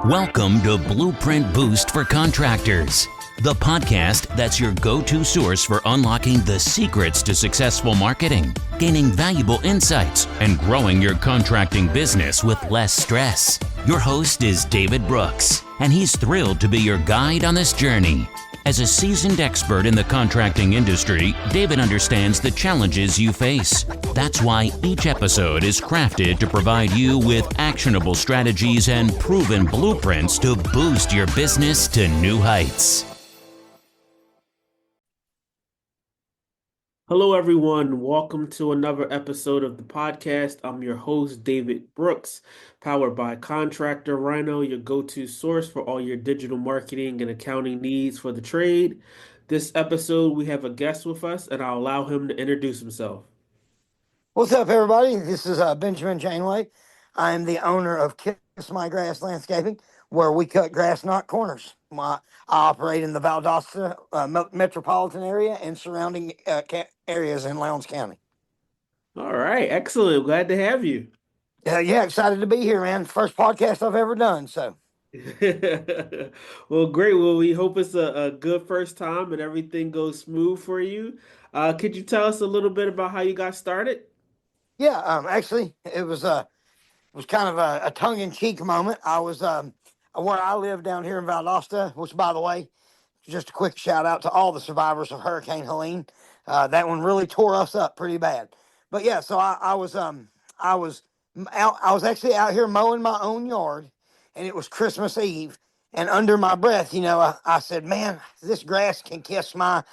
Welcome to Blueprint Boost for Contractors, the podcast that's your go-to source for unlocking the secrets to successful marketing, gaining valuable insights, and growing your contracting business with less stress. Your host is David Brooks, and he's thrilled to be your guide on this journey. As a seasoned expert in the contracting industry, David understands the challenges you face. That's why each episode is crafted to provide you with actionable strategies and proven blueprints to boost your business to new heights. Hello, everyone. Welcome to another episode of the podcast. I'm your host, David Brooks, powered by Contractor Rhino, your go-to source for all your digital marketing and accounting needs for the trade. This episode, we have a guest with us, and I'll allow him to introduce himself. What's up, everybody? This is Benjamin Janeway. I'm the owner of Kiss My Grass Landscaping, where we cut grass, not corners. I operate in the Valdosta metropolitan area and surrounding areas in Lowndes County. All right, excellent. Glad to have you. Yeah, excited to be here, man. First podcast I've ever done, so. Well, great. Well, we hope it's a good first time and everything goes smooth for you. Could you tell us a little bit about how you got started? Yeah, actually, it was kind of a tongue-in-cheek moment. I was where I live down here in Valdosta, which, by the way, just a quick shout out to all the survivors of Hurricane Helene. That one really tore us up pretty bad. But yeah, so I was actually out here mowing my own yard, and it was Christmas Eve. And under my breath, I said, "Man, this grass can kiss my,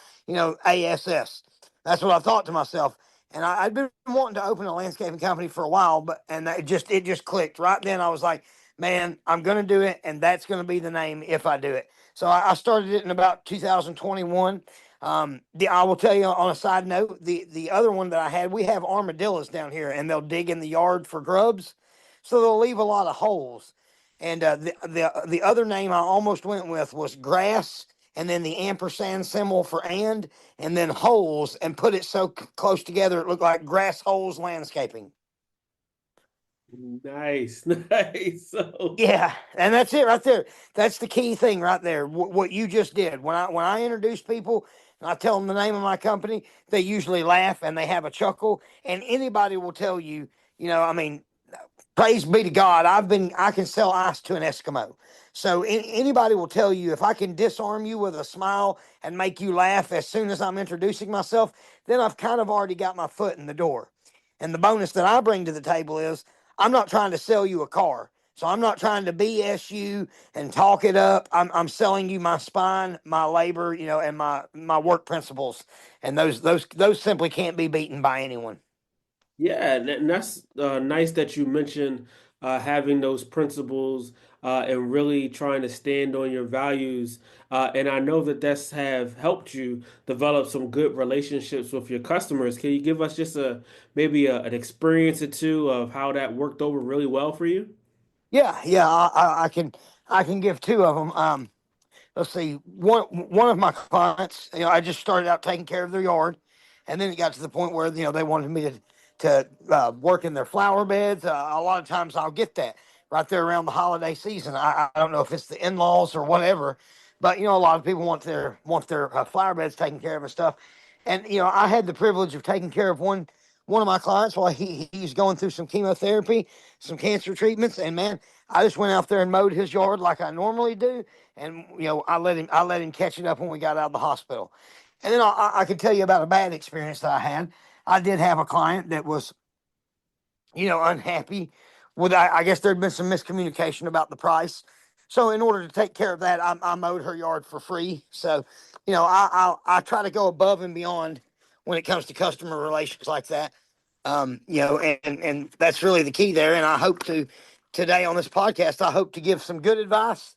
ASS." That's what I thought to myself. And I'd been wanting to open a landscaping company for a while, and it just clicked right then. I was like, "Man, I'm going to do it, and that's going to be the name if I do it." So I started it in about 2021. I will tell you on a side note, the other one that I had, we have armadillos down here, and they'll dig in the yard for grubs, so they'll leave a lot of holes. And the other name I almost went with was grass, and then the ampersand symbol for and then holes, and put it so close together it looked like Grass Holes Landscaping. Nice, nice. Yeah, and that's it right there. That's the key thing right there. What you just did. When I introduce people and I tell them the name of my company, they usually laugh and they have a chuckle. And anybody will tell you, praise be to God, I can sell ice to an Eskimo. So anybody will tell you, if I can disarm you with a smile and make you laugh as soon as I'm introducing myself, then I've kind of already got my foot in the door. And the bonus that I bring to the table is I'm not trying to sell you a car. So I'm not trying to BS you and talk it up. I'm selling you my spine, my labor, and my work principles. And those simply can't be beaten by anyone. Yeah, and that's nice that you mentioned having those principles and really trying to stand on your values. And I know that that's have helped you develop some good relationships with your customers. Can you give us just maybe an experience or two of how that worked over really well for you? Yeah, I can give two of them. Let's see, one of my clients, I just started out taking care of their yard, and then it got to the point where they wanted me to work in their flower beds. A lot of times I'll get that right there around the holiday season. I don't know if it's the in-laws or whatever, but a lot of people want their flower beds taken care of and stuff. And I had the privilege of taking care of one of my clients while he's going through some chemotherapy, some cancer treatments, and man, I just went out there and mowed his yard like I normally do, and I let him catch it up when we got out of the hospital. And then I could tell you about a bad experience that I had. I did have a client that was, unhappy with, I guess there'd been some miscommunication about the price. So in order to take care of that, I mowed her yard for free. So, I try to go above and beyond when it comes to customer relations like that. And that's really the key there. And I hope to today on this podcast, I hope to give some good advice.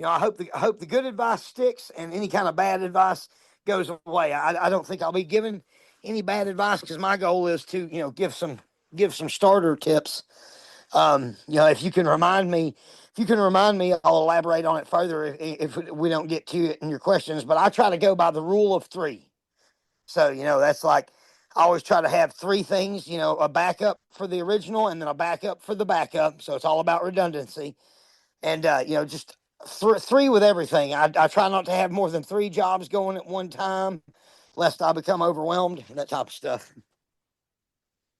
I hope the good advice sticks and any kind of bad advice goes away. I don't think I'll be giving any bad advice because my goal is to, give some starter tips. If you can remind me, I'll elaborate on it further if we don't get to it in your questions. But I try to go by the rule of three. So, that's like I always try to have three things, a backup for the original and then a backup for the backup. So it's all about redundancy. and just three with everything. I try not to have more than three jobs going at one time, lest I become overwhelmed. That type of stuff.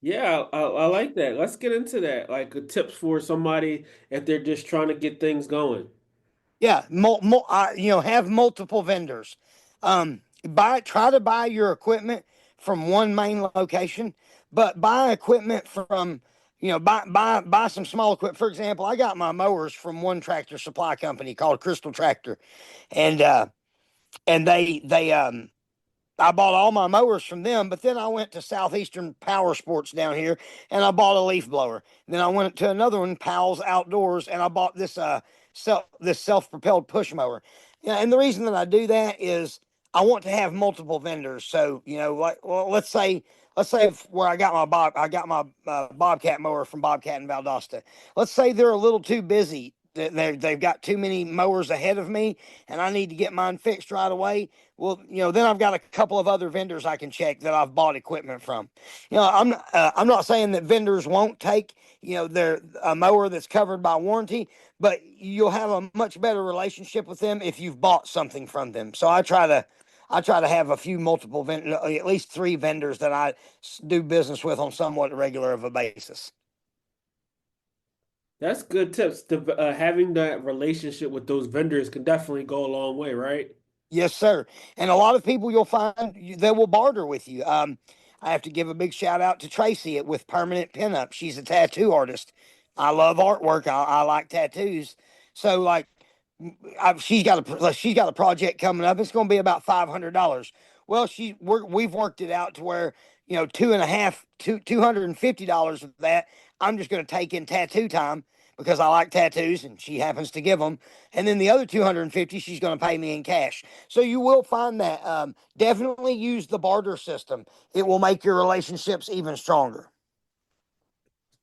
Yeah, I like that. Let's get into that. Like tips for somebody if they're just trying to get things going. Yeah, have multiple vendors. Try to buy your equipment from one main location, but buy equipment from, buy some small equipment. For example, I got my mowers from one tractor supply company called Crystal Tractor, and they I bought all my mowers from them, but then I went to Southeastern Power Sports down here and I bought a leaf blower. Then I went to another one, Powell's Outdoors, and I bought this self-propelled push mower. Yeah, and the reason that I do that is I want to have multiple vendors. So, like, well, let's say where I got my Bobcat mower from Bobcat and Valdosta. Let's say they're a little too busy. They've got too many mowers ahead of me, and I need to get mine fixed right away. Well, then I've got a couple of other vendors I can check that I've bought equipment from. I'm not saying that vendors won't take their a mower that's covered by warranty, but you'll have a much better relationship with them if you've bought something from them. So I try to have a few at least three vendors that I do business with on somewhat regular of a basis. That's good tips. Having that relationship with those vendors can definitely go a long way, right? Yes, sir. And a lot of people you'll find they will barter with you. I have to give a big shout out to Tracy with Permanent Pinup. She's a tattoo artist. I love artwork. I like tattoos. So like, she's got a project coming up. It's going to be about $500. Well, we've worked it out to where $250 of that I'm just going to take in tattoo time because I like tattoos and she happens to give them, and then the other 250 she's going to pay me in cash. So you will find that definitely use the barter system. It will make your relationships even stronger.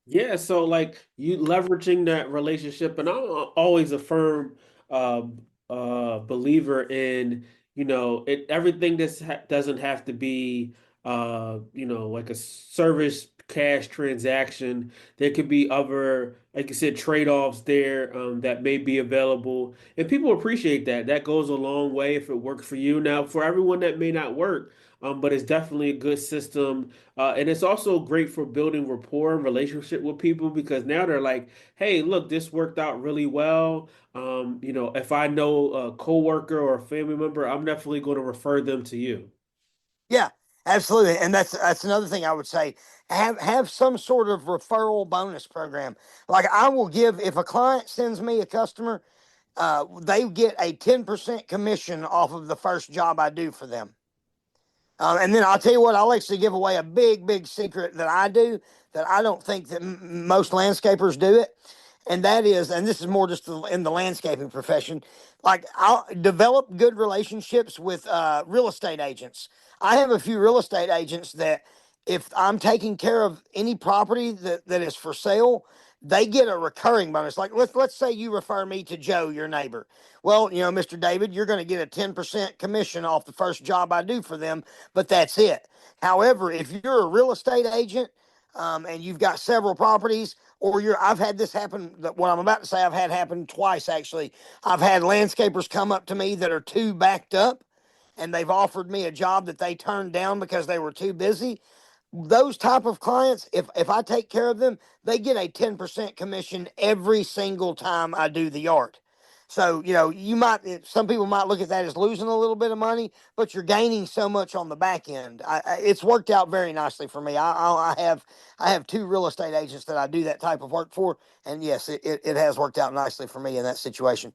Yeah, so like you leveraging that relationship, and I'm always a firm uh believer in, it everything doesn't have to be like a service cash transaction. There could be other, like you said, trade-offs there that may be available. And people appreciate that. That goes a long way if it works for you. Now, for everyone that may not work, but it's definitely a good system and it's also great for building rapport and relationship with people because now they're like, hey, look, this worked out really well. If I know a coworker or a family member, I'm definitely going to refer them to you. Yeah, absolutely. And that's another thing I would say. Have some sort of referral bonus program. Like I will give if a client sends me a customer, they get a 10% commission off of the first job I do for them. And then I'll tell you what, I'll actually give away a big, big secret that I do that I don't think that most landscapers do it. And that is, and this is more just in the landscaping profession, like I'll develop good relationships with real estate agents. I have a few real estate agents that if I'm taking care of any property that is for sale, they get a recurring bonus. Like let's say you refer me to Joe, your neighbor. Well, Mr. David, you're going to get a 10% commission off the first job I do for them, but that's it. However, if you're a real estate agent and you've got several properties, or I've had this happen. What I'm about to say, I've had happen twice actually. I've had landscapers come up to me that are too backed up, and they've offered me a job that they turned down because they were too busy. Those type of clients, if I take care of them, they get a 10% commission every single time I do the yard. So, some people might look at that as losing a little bit of money, but you're gaining so much on the back end. It's worked out very nicely for me. I have two real estate agents that I do that type of work for. And yes, it has worked out nicely for me in that situation.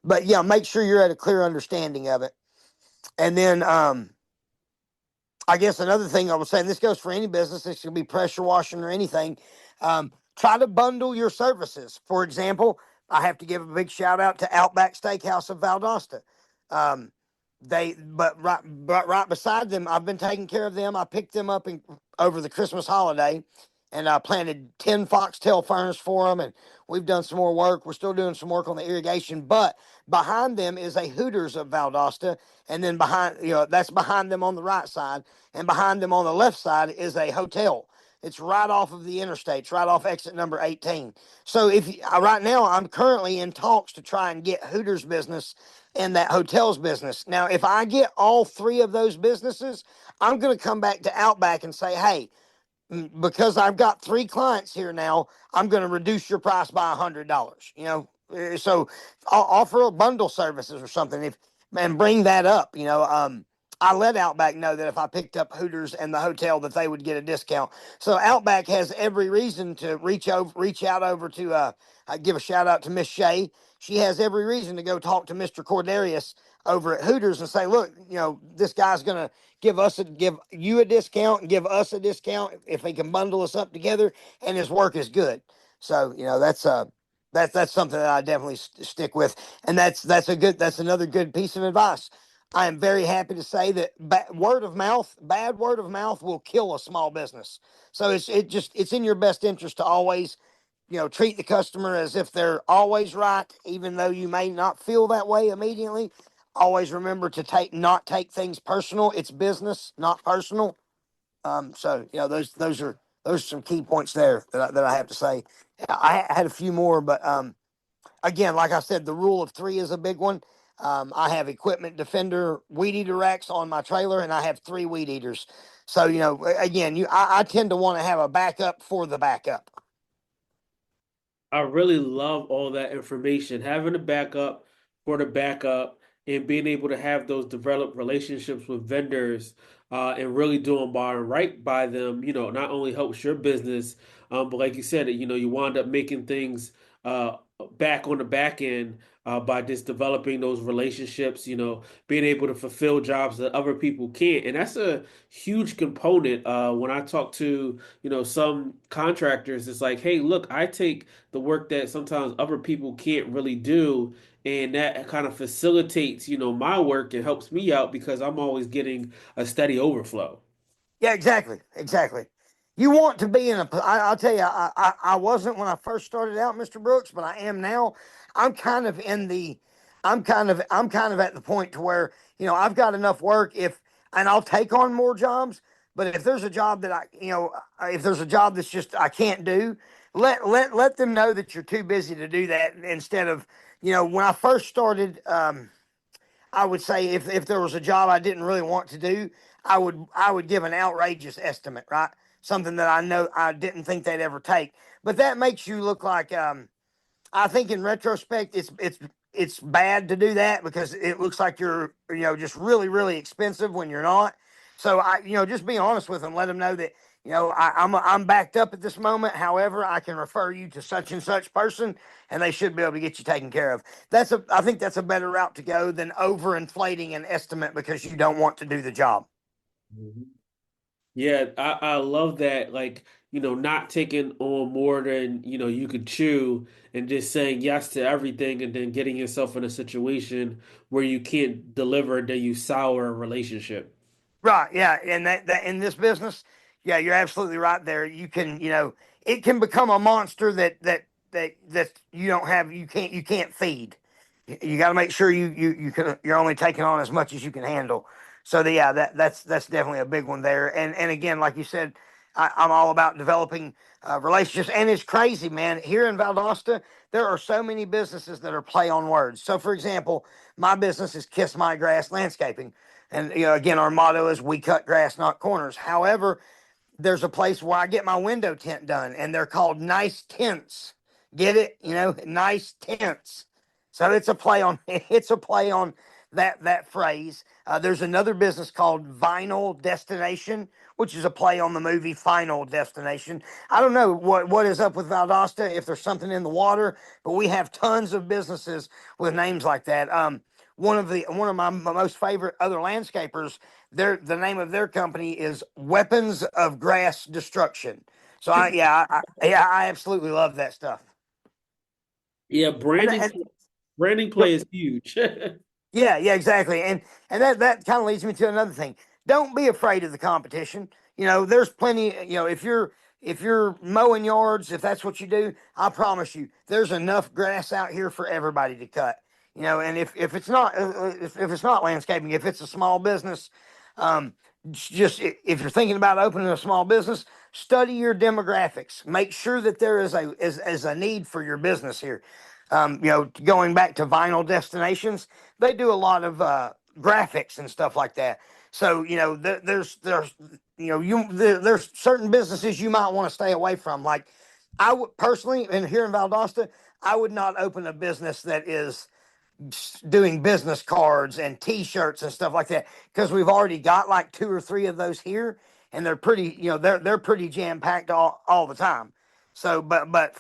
But yeah, make sure you're at a clear understanding of it. And then, I guess another thing I was saying, this goes for any business. This could be pressure washing or anything. Try to bundle your services. For example, I have to give a big shout out to Outback Steakhouse of Valdosta. Um, but right beside them, I've been taking care of them. I picked them up over the Christmas holiday, and I planted 10 foxtail ferns for them. And we've done some more work. We're still doing some work on the irrigation, but behind them is a Hooters of Valdosta, and then that's behind them on the right side, and behind them on the left side is a hotel. It's right off of the interstate. It's right off exit number 18. So right now I'm currently in talks to try and get Hooters business and that hotels business. Now, if I get all three of those businesses, I'm going to come back to Outback and say, hey, because I've got three clients here now, I'm going to reduce your price by $100. So I'll offer a bundle services or something and bring that up. I let Outback know that if I picked up Hooters and the hotel, that they would get a discount. So Outback has every reason to reach out over to give a shout out to Miss Shay. She has every reason to go talk to Mr. Cordarius over at Hooters and say, look, this guy's going to give you a discount and give us a discount if he can bundle us up together, and his work is good. So that's something that I definitely stick with, and that's another good piece of advice. I am very happy to say that bad word of mouth will kill a small business. So it's in your best interest to always treat the customer as if they're always right, even though you may not feel that way immediately. Always remember to not take things personal. It's business, not personal. So those are some key points there that I have to say. I had a few more, but again, like I said, the rule of three is a big one. I have Equipment Defender weed eater racks on my trailer, and I have 3 weed eaters. So again, I tend to want to have a backup for the backup. I really love all that information, having a backup for the backup and being able to have those developed relationships with vendors and really doing right by them, not only helps your business, but like you said, you wind up making things uh, back on the back end by just developing those relationships, being able to fulfill jobs that other people can't. And that's a huge component. When I talk to, some contractors, it's like, hey, look, I take the work that sometimes other people can't really do. And that kind of facilitates, my work and helps me out because I'm always getting a steady overflow. Yeah, exactly. You want to be in I'll tell you, I wasn't when I first started out, Mr. Brooks, but I am now. I'm kind of in the, I'm kind of at the point to where, I've got enough work and I'll take on more jobs. But if there's a job that if there's a job that's just, I can't do, let them know that you're too busy to do that instead of, when I first started, I would say if there was a job I didn't really want to do, I would give an outrageous estimate, right? Something that I know I didn't think they'd ever take. But that makes you look like I think in retrospect, it's bad to do that because it looks like you're just really really expensive when you're not. So just be honest with them. Let them know that I'm backed up at this moment. However, I can refer you to such and such person, and they should be able to get you taken care of. I think that's a better route to go than overinflating an estimate because you don't want to do the job. Mhm. Yeah, I love that. Like, not taking on more than, you could chew and just saying yes to everything and then getting yourself in a situation where you can't deliver, then you sour a relationship. Right. Yeah. And that in this business, yeah, you're absolutely right there. You can, it can become a monster that you don't have, you can't feed. You got to make sure you're only taking on as much as you can handle. So yeah, that's definitely a big one there. And again, like you said, I'm all about developing relationships. And it's crazy, man. Here in Valdosta, there are so many businesses that are play on words. So for example, my business is Kiss My Grass Landscaping. And again, our motto is we cut grass, not corners. However, there's a place where I get my window tint done, and they're called Nice Tints. Get it? Nice Tints. So it's a play on that phrase. There's another business called Vinyl Destination, which is a play on the movie Final Destination. I don't know what is up with Valdosta, if there's something in the water, but we have tons of businesses with names like that. One of my most favorite other landscapers, the name of their company is Weapons of Grass Destruction. So I absolutely love that stuff. Yeah, And, branding and branding play is huge. yeah, exactly. And that kind of leads me to another thing. Don't be afraid of the competition. There's plenty, if you're mowing yards, if that's what you do, I promise you, there's enough grass out here for everybody to cut. And if it's not landscaping, if it's a small business, just if you're thinking about opening a small business, study your demographics. Make sure that there is a need for your business here. Going back to Vinyl Destinations, they do a lot of graphics and stuff like that. So there's there's certain businesses you might want to stay away from. Like I would personally, and here in Valdosta, I would not open a business that is doing business cards and T-shirts and stuff like that, because we've already got like two or three of those here, and they're pretty, they're pretty jam packed all the time. So, but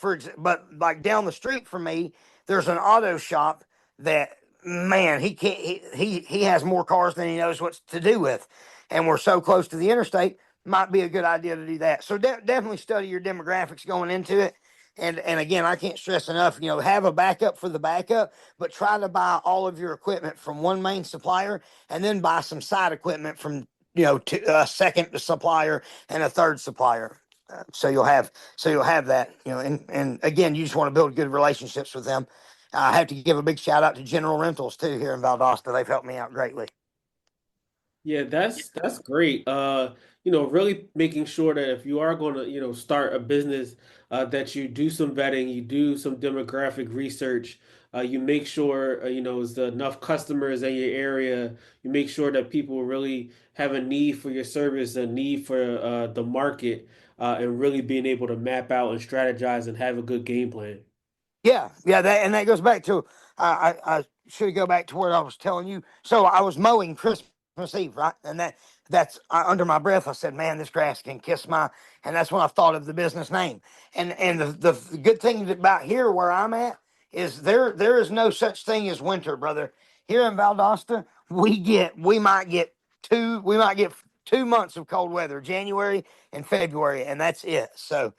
like down the street from me, there's an auto shop that, man, he can't he has more cars than he knows what to do with, and we're so close to the interstate. Might be a good idea to do that. So definitely study your demographics going into it. And again, I can't stress enough, have a backup for the backup, but try to buy all of your equipment from one main supplier, and then buy some side equipment from, a second supplier and a third supplier. So you'll have that, and again, you just want to build good relationships with them. I have to give a big shout out to General Rentals too here in Valdosta. They've helped me out greatly. Yeah, that's great. Really making sure that if you are going to, start a business, that you do some vetting, you do some demographic research, you make sure, is there enough customers in your area. You make sure that people really have a need for your service, a need for the market, and really being able to map out and strategize and have a good game plan. Yeah, that goes back to I should go back to where I was telling you. So I was mowing Christmas Eve, right? And that's under my breath. I said, "Man, this grass can kiss my." And that's when I thought of the business name. And the good thing about here where I'm at is there is no such thing as winter, brother. Here in Valdosta, we might get 2 months of cold weather, January and February, and that's it. So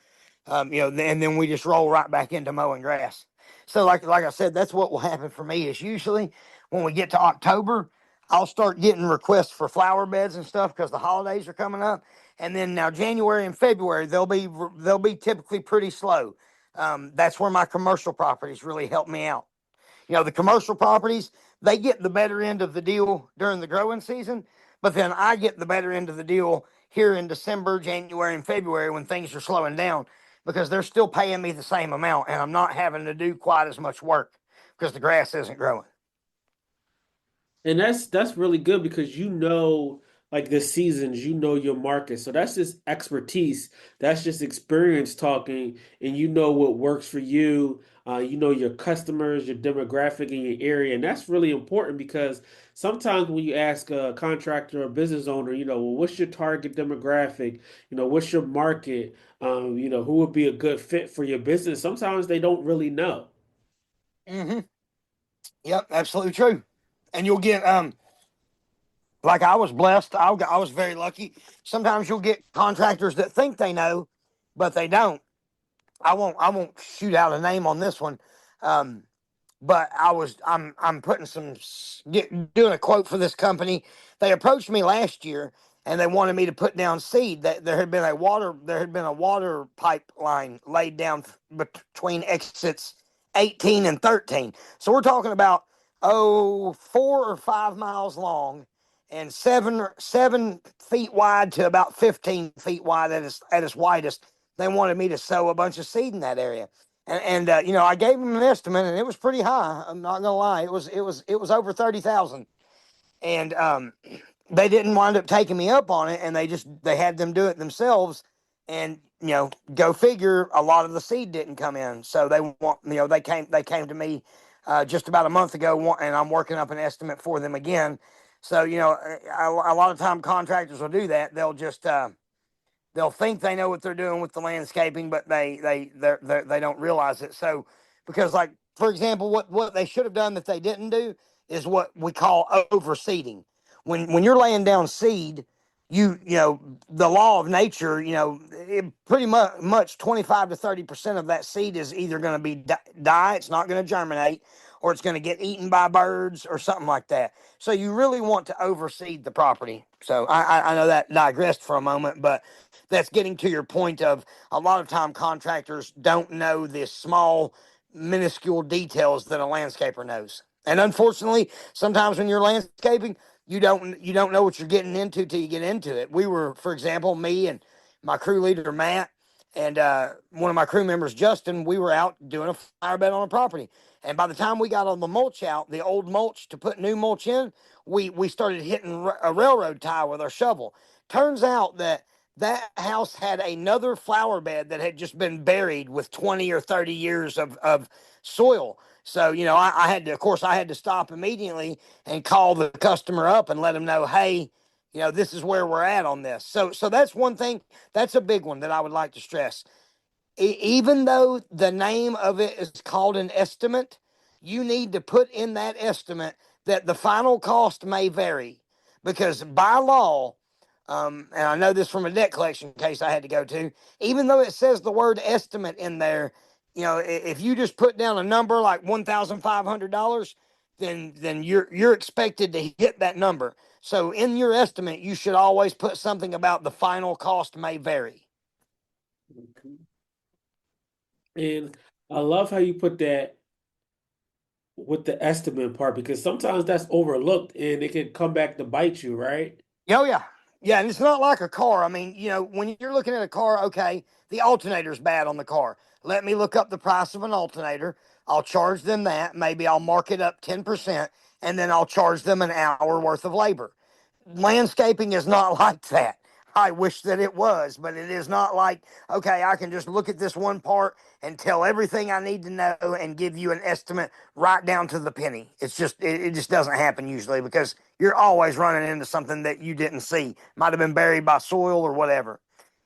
and then we just roll right back into mowing grass. So like I said, that's what will happen for me is usually when we get to October, I'll start getting requests for flower beds and stuff because the holidays are coming up. And then now January and February, they'll be typically pretty slow. That's where my commercial properties really help me out. The commercial properties, they get the better end of the deal during the growing season, but then I get the better end of the deal here in December, January, and February when things are slowing down, because they're still paying me the same amount and I'm not having to do quite as much work because the grass isn't growing. And that's really good because like the seasons, your market. So that's just expertise. That's just experience talking, and what works for you. Your customers, your demographic in your area, and that's really important because sometimes when you ask a contractor or business owner, well, what's your target demographic? What's your market? Who would be a good fit for your business? Sometimes they don't really know. Mm-hmm. Yep, absolutely true. And you'll get like I was blessed. I was very lucky. Sometimes you'll get contractors that think they know, but they don't. I won't shoot out a name on this one. Um, but I'm putting doing a quote for this company. They approached me last year and they wanted me to put down seed. That there had been a water pipeline laid down between exits 18 and 13. So we're talking about 4 or 5 miles long and 7 feet wide to about 15 feet wide at its widest. They wanted me to sow a bunch of seed in that area. And I gave them an estimate, and it was pretty high. I'm not gonna lie, it was over 30,000, and they didn't wind up taking me up on it, and they had them do it themselves, and go figure, a lot of the seed didn't come in, so they came to me just about a month ago, and I'm working up an estimate for them again. So a lot of time contractors will do that. They'll think they know what they're doing with the landscaping, but they don't realize it. So, because like for example, what they should have done that they didn't do is what we call overseeding. When you're laying down seed, the law of nature, pretty much 25 to 30% of that seed is either going to be die, it's not going to germinate, or it's going to get eaten by birds or something like that. So you really want to overseed the property. So I know that digressed for a moment, but that's getting to your point of a lot of time contractors don't know the small, minuscule details that a landscaper knows. And unfortunately, sometimes when you're landscaping, you don't know what you're getting into till you get into it. We were, for example, me and my crew leader Matt and one of my crew members Justin. We were out doing a fire bed on a property, and by the time we got on the mulch out, the old mulch to put new mulch in, we started hitting a railroad tie with our shovel. Turns out that house had another flower bed that had just been buried with 20 or 30 years of soil. So, I had to, of course, I had to stop immediately and call the customer up and let them know, hey, this is where we're at on this. So that's one thing. That's a big one that I would like to stress. Even though the name of it is called an estimate, you need to put in that estimate that the final cost may vary because by law, and I know this from a debt collection case I had to go to, even though it says the word estimate in there, if you just put down a number like $1,500, then you're expected to hit that number. So in your estimate, you should always put something about the final cost may vary. Okay. And I love how you put that with the estimate part because sometimes that's overlooked and it can come back to bite you, right? Oh yeah, yeah, and it's not like a car. I mean, when you're looking at a car, okay, the alternator's bad on the car. Let me look up the price of an alternator. I'll charge them that. Maybe I'll mark it up 10%, and then I'll charge them an hour worth of labor. Landscaping is not like that. I wish that it was, but it is not like, okay, I can just look at this one part and tell everything I need to know and give you an estimate right down to the penny. It just doesn't happen usually because you're always running into something that you didn't see. Might have been buried by soil or whatever.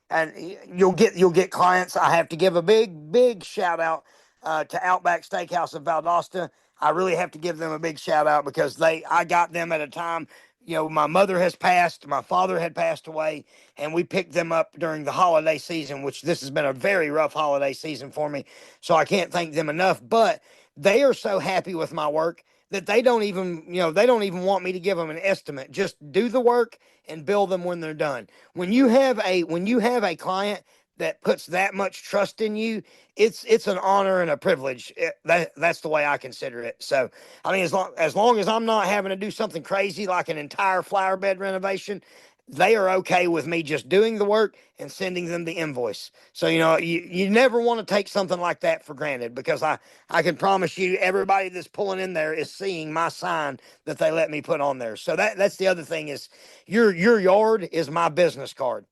And you'll get clients. I have to give a big shout out to Outback Steakhouse of Valdosta. I really have to give them a big shout out because I got them at a time. My mother has passed, my father had passed away, and we picked them up during the holiday season, which this has been a very rough holiday season for me. So I can't thank them enough. But they are so happy with my work that they don't even want me to give them an estimate. Just do the work and bill them when they're done. When you have a client that puts that much trust in you, it's an honor and a privilege. That's the way I consider it. So, I mean, as long as I'm not having to do something crazy like an entire flower bed renovation, they are okay with me just doing the work and sending them the invoice. So, you never want to take something like that for granted because I can promise you everybody that's pulling in there is seeing my sign that they let me put on there. So that's the other thing is your yard is my business card.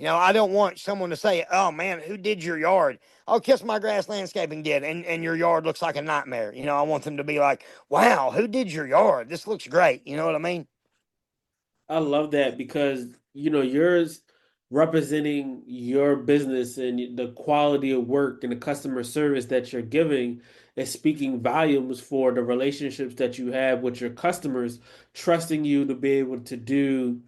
I don't want someone to say, "Oh man, who did your yard?" "Oh, Kiss My Grass Landscaping did," and your yard looks like a nightmare. I want them to be like, "Wow, who did your yard? This looks great." You know what I mean? I love that because yours representing your business and the quality of work and the customer service that you're giving is speaking volumes for the relationships that you have with your customers, trusting you to be able to do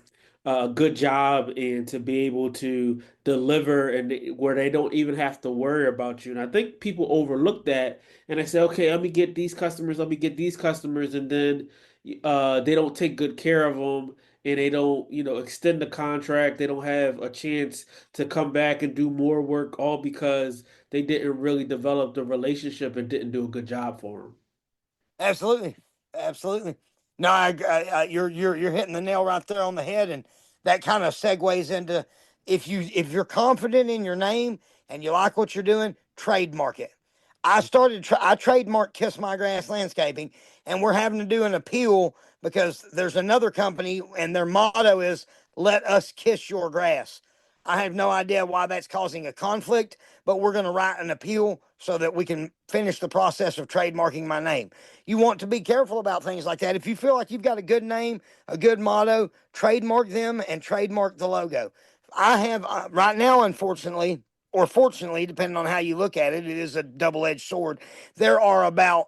a good job and to be able to deliver and where they don't even have to worry about you. And I think people overlook that and they say, okay, let me get these customers, let me get these customers, and then they don't take good care of them and they don't, extend the contract. They don't have a chance to come back and do more work, all because they didn't really develop the relationship and didn't do a good job for them. Absolutely, absolutely. No, you're hitting the nail right there on the head, and that kind of segues into if you're confident in your name and you like what you're doing, trademark it. I trademarked Kiss My Grass Landscaping, and we're having to do an appeal because there's another company and their motto is "Let us kiss your grass." I have no idea why that's causing a conflict, but we're going to write an appeal so that we can finish the process of trademarking my name. You want to be careful about things like that. If you feel like you've got a good name, a good motto, trademark them and trademark the logo. I have right now, unfortunately, or fortunately, depending on how you look at it, it is a double edged sword. There are about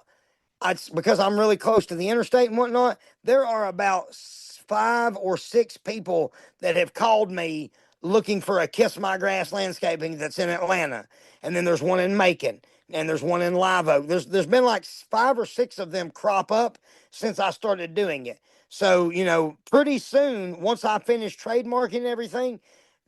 because I'm really close to the interstate and whatnot, there are about 5 or 6 people that have called me looking for a Kiss My Grass Landscaping that's in Atlanta. And then there's one in Macon and there's one in Live Oak. There's been like 5 or 6 of them crop up since I started doing it. So, pretty soon, once I finish trademarking everything,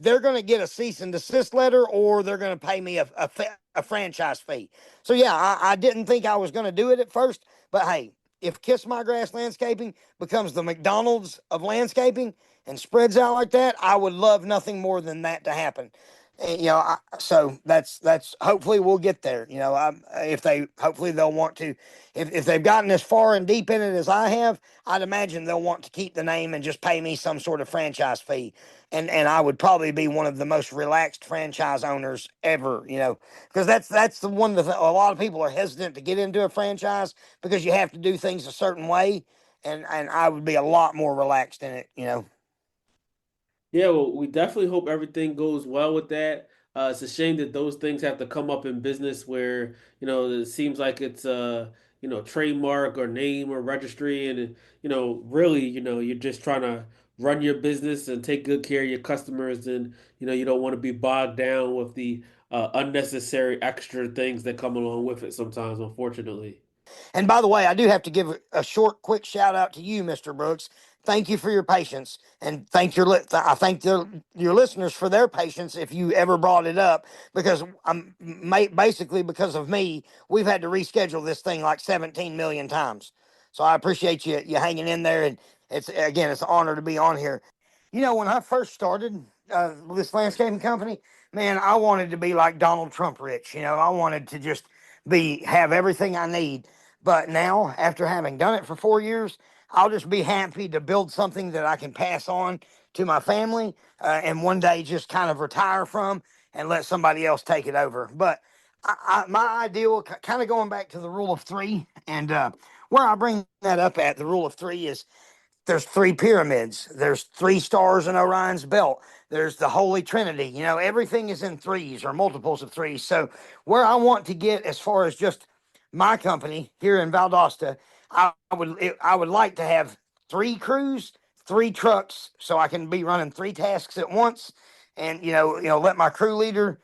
they're going to get a cease and desist letter or they're going to pay me a franchise fee. So yeah, I didn't think I was going to do it at first, but hey, if Kiss My Grass Landscaping becomes the McDonald's of landscaping and spreads out like that, I would love nothing more than that to happen. And, so that's hopefully we'll get there. If they hopefully they'll want to, if they've gotten as far and deep in it as I have, I'd imagine they'll want to keep the name and just pay me some sort of franchise fee. And I would probably be one of the most relaxed franchise owners ever. Because that's the one that a lot of people are hesitant to get into a franchise because you have to do things a certain way, and I would be a lot more relaxed in it. Yeah, well, we definitely hope everything goes well with that. It's a shame that those things have to come up in business where, it seems like it's trademark or name or registry, and really, you're just trying to run your business and take good care of your customers, and you don't want to be bogged down with the unnecessary extra things that come along with it sometimes, unfortunately. And by the way, I do have to give a short, quick shout out to you, Mr. Brooks. Thank you for your patience, and I thank your listeners for their patience if you ever brought it up, because basically because of me, we've had to reschedule this thing like 17 million times. So I appreciate you hanging in there, and it's an honor to be on here. When I first started this landscaping company, man, I wanted to be like Donald Trump rich. I wanted to just have everything I need. But now, after having done it for 4 years, I'll just be happy to build something that I can pass on to my family, and one day just kind of retire from and let somebody else take it over. But my ideal, kind of going back to the rule of three, and where I bring that up at, the rule of three is there's three pyramids. There's three stars in Orion's belt. There's the Holy Trinity. Everything is in threes or multiples of threes. So where I want to get as far as just my company here in Valdosta, I would like to have three crews, three trucks, so I can be running three tasks at once, and let my crew leader,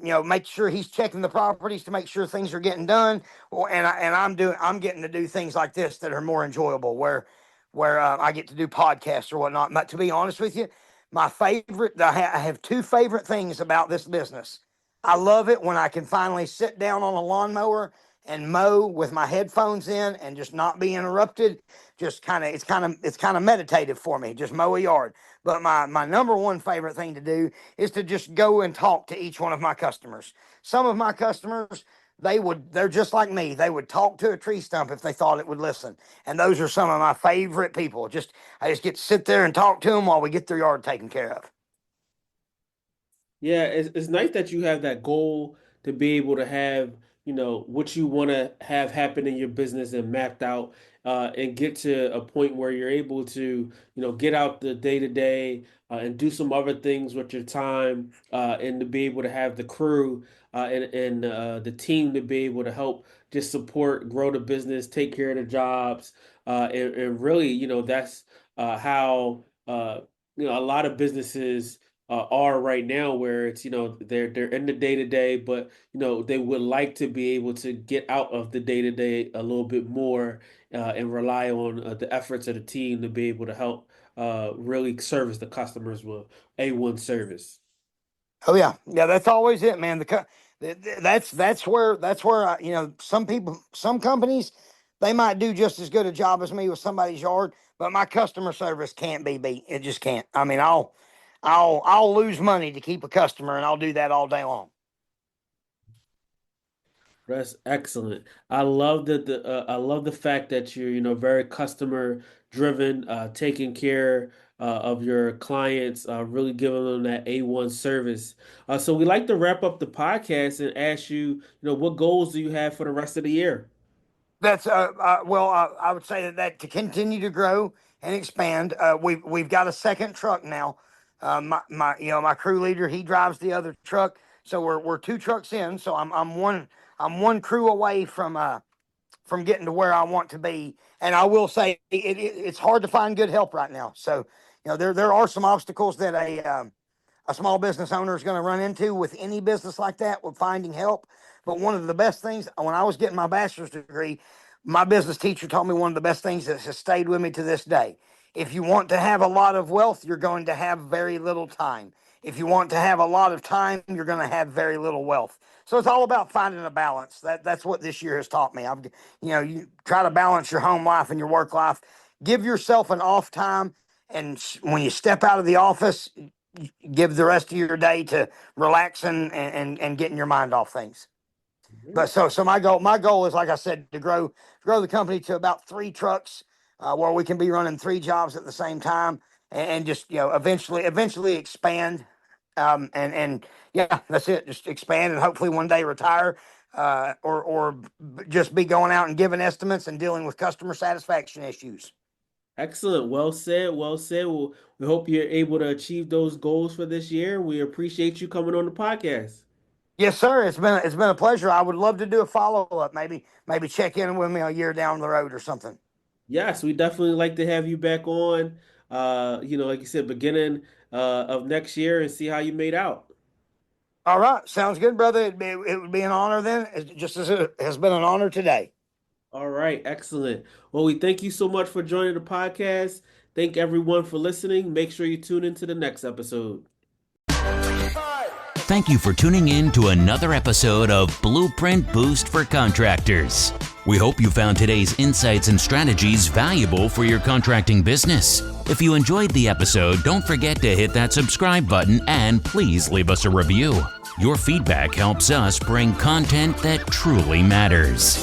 make sure he's checking the properties to make sure things are getting done. I'm getting to do things like this that are more enjoyable, where I get to do podcasts or whatnot. But to be honest with you, I have two favorite things about this business. I love it when I can finally sit down on a lawnmower and mow with my headphones in and just not be interrupted. Just it's kind of meditative for me. Just mow a yard. But my number one favorite thing to do is to just go and talk to each one of my customers. Some of my customers, they're just like me. They would talk to a tree stump if they thought it would listen. And those are some of my favorite people. I just get to sit there and talk to them while we get their yard taken care of. Yeah, it's nice that you have that goal to be able to have, what you want to have happen in your business and mapped out, and get to a point where you're able to, get out the day to day, and do some other things with your time, and to be able to have the crew, and the team to be able to help just support, grow the business, take care of the jobs, and really, that's how a lot of businesses are right now, where it's they're in the day to day, but they would like to be able to get out of the day to day a little bit more, and rely on the efforts of the team to be able to help really service the customers with A1 service. Oh yeah, yeah. That's always it, man. That's where some companies, they might do just as good a job as me with somebody's yard, but my customer service can't be beat. It just can't. I mean, I'll lose money to keep a customer, and I'll do that all day long. That's excellent. I love the fact that you're very customer driven, taking care of your clients, really giving them that A1 service. So we like to wrap up the podcast and ask you, what goals do you have for the rest of the year? That's well, I would say that to continue to grow and expand. We've got a second truck now. My crew leader, he drives the other truck, so we're two trucks in. So I'm one crew away from getting to where I want to be. And I will say it's hard to find good help right now. So there are some obstacles that a small business owner is going to run into with any business like that with finding help. But one of the best things, when I was getting my bachelor's degree, my business teacher taught me one of the best things that has stayed with me to this day. If you want to have a lot of wealth, you're going to have very little time. If you want to have a lot of time, you're going to have very little wealth. So it's all about finding a balance. That's what this year has taught me. You try to balance your home life and your work life. Give yourself an off time, and when you step out of the office, give the rest of your day to relaxing and getting your mind off things. But so my goal is, like I said, to grow the company to about 3 trucks, where we can be running 3 jobs at the same time, and just eventually expand. And yeah, that's it. Just expand and hopefully one day retire, or just be going out and giving estimates and dealing with customer satisfaction issues. Excellent. Well said. Well said. Well, we hope you're able to achieve those goals for this year. We appreciate you coming on the podcast. Yes, sir. It's been a pleasure. I would love to do a follow up. Maybe check in with me a year down the road or something. Yes, we definitely like to have you back on. Like you said, beginning of next year, and see how you made out. All right, sounds good, brother. It would be an honor then, just as it has been an honor today. All right, excellent. Well, we thank you so much for joining the podcast. Thank everyone for listening. Make sure you tune into the next episode. Thank you for tuning in to another episode of Blueprint Boost for Contractors. We hope you found today's insights and strategies valuable for your contracting business. If you enjoyed the episode, don't forget to hit that subscribe button and please leave us a review. Your feedback helps us bring content that truly matters.